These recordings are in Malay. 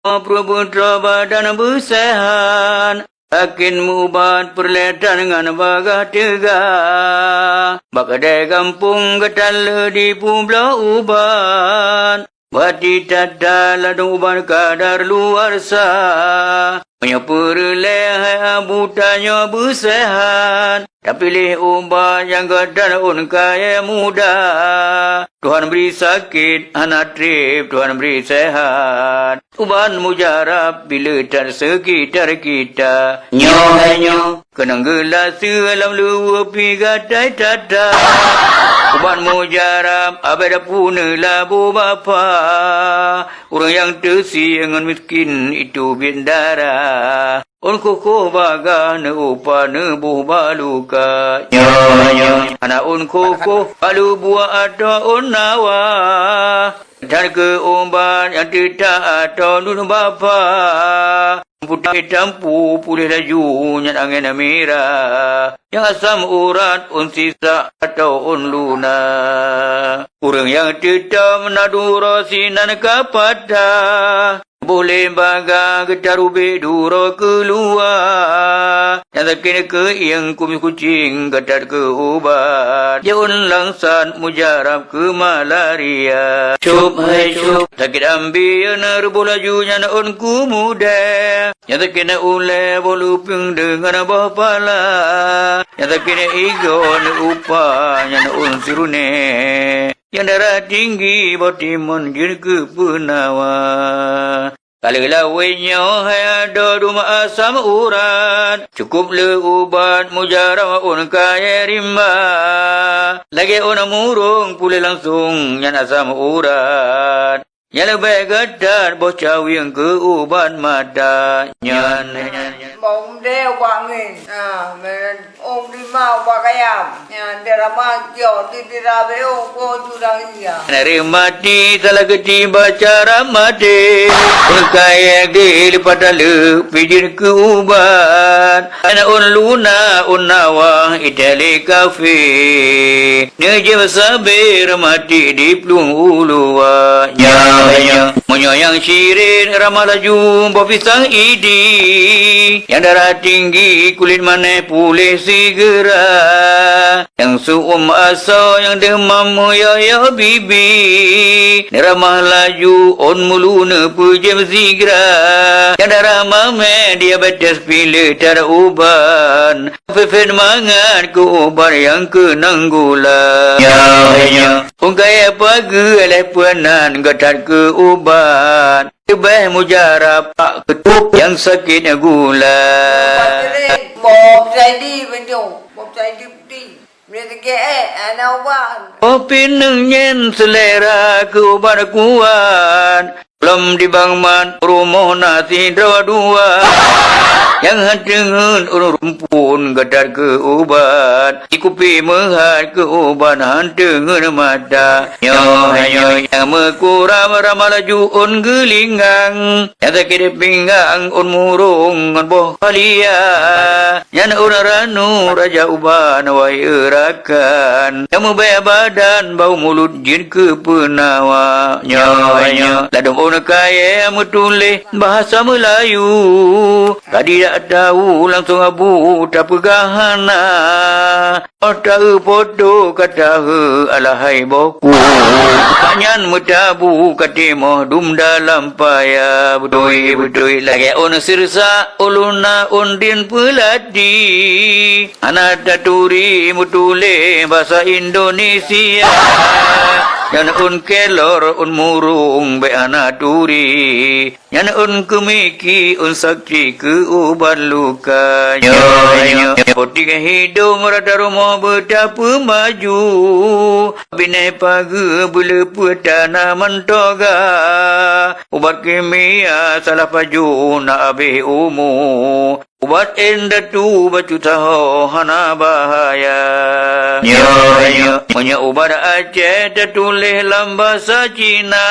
Praputra badan bersehan, akin mubat perletan dengan baga tega. Bakadai kampung ketal di Pulau Uban, bati tata ladung uban kadar luar sah. Punya perlehai abutanya bersehan, tapi leh ubat yang kadar un kaya muda. Tuhan beri sakit, anak trip, Tuhan beri sehat. Uban mujarab bila tak sekitar kita. Nyo, kenang gelas dalam luar pi gadai tata. Uban mujarab, abai dah puna labu bapa. Orang yang tersiangan miskin itu bindara. On koko baga ne upa ne buh baluka. Nyo, anak on koko balu buah atau on nawa. Dan ke umban yang tidak atau nun bapa. Putih tampu pulih laju nyat angin merah. Yang asam urat un sisa atau un luna. Orang yang tidak menadu rosinan kapada. Boleh baga getarube duro keluar. Yang tak kena ke yang kumis kucing getar ke ubat. Jaun langsan mujarab ke malaria. Cup hai cup. Sakit ambil nerbu lajunya naun ku muda. Yang tak kena ule boluping dengan bapala. Yang tak kena igon upanya naun sirune. Yang darah tinggi botimon jin ke penawa. Kalau lawainya hai ada rumah asam urat. Cukup le ubat mujarab un kaya rimba. Lagi un murung pulih langsung yang asam urat. Yang lebih gadar bocah yang ke ubat mata. Nyan. Bông đeo quạng nghìn, mình ôm đi mau qua cái am, để làm ăn kiểu đi ra với ông cô chú đang gì à? Nari mati salah ketiba cara mati, kaya di lipat lalu pijin ke ubat, anak un luna un nawa itali kafe, nejim sabir mati di plung uluwa, nya, yang sirin ramalaju bapisang idi. Yang darah tinggi kulit mana pulih segera. Yang suum asal yang demam ya bibi. Ramah laju on muluna pujem segera. Yang darah mame diabetes pilih tak uban. Fefen mangan ke uban yang kenang gula. Ya. Ungkaya pagi oleh puanan gatat ke uban. Lebih mujarab pak ketup yang sakit gula. Bột dây đi bên chỗ, bột dây đi. Mình sẽ kể nào bạn. Kopi nyen selera ke uban kuat. Belum dibangman rumah nasi dua. Yang hancengan rumpun gadar ke ubat. Ikupi mehat ke ubat hancengan mata. Nyo yang mekuram ramalaju un gelingang. Yang sakit pinggang un murung un boh kalia. Yang un ranu raja uban wai erakan. Yang membaya badan bau mulut jin ke penawa. Nyo ladung un kaya metulih bahasa Melayu. Tadi tak tahu langsung abu tak pegahana. Otak foto kata alahai boku. Panyan metabu katimoh dum dalam paya. Betul lagi on sirsa uluna undin peladi. Anak taturi mutule bahasa Indonesia. Yang un kelor un murung be anak turi. Yang un kemiki un sakti ke uban luka. Nyo poti ke hidung rada rumah betapa maju. Binai pagi bela petana mentoga. Ubat kimia salah paju nak habis umur. Ubat enda tu bacu tahu hana bahaya. Nyo punya ubat Aceh tertulis dalam bahasa Cina.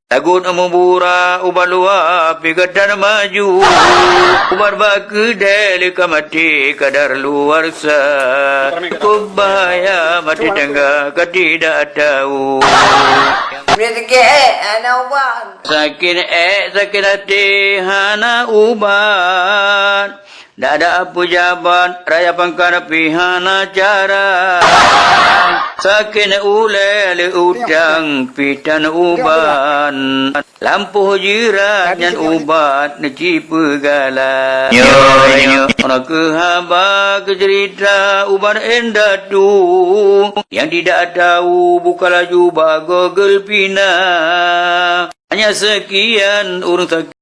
Takut membura ubat luar pergi dan maju. Ubat baki dari mati kadar luar sah. Cukup bahaya mati tengah ketidak tahu. Rezeki anak ubat. Sakit sakit hati hana ubat. Tak ada pejabat raya pangkar pihana cara. Sakit ulele utang pitan uban. Lampu jirat dan ubat neci pegala. Nyo. Orang kehaba kecerita ubat endatu. Yang tidak tahu buka laju bago gelpina. Hanya sekian urung sakit.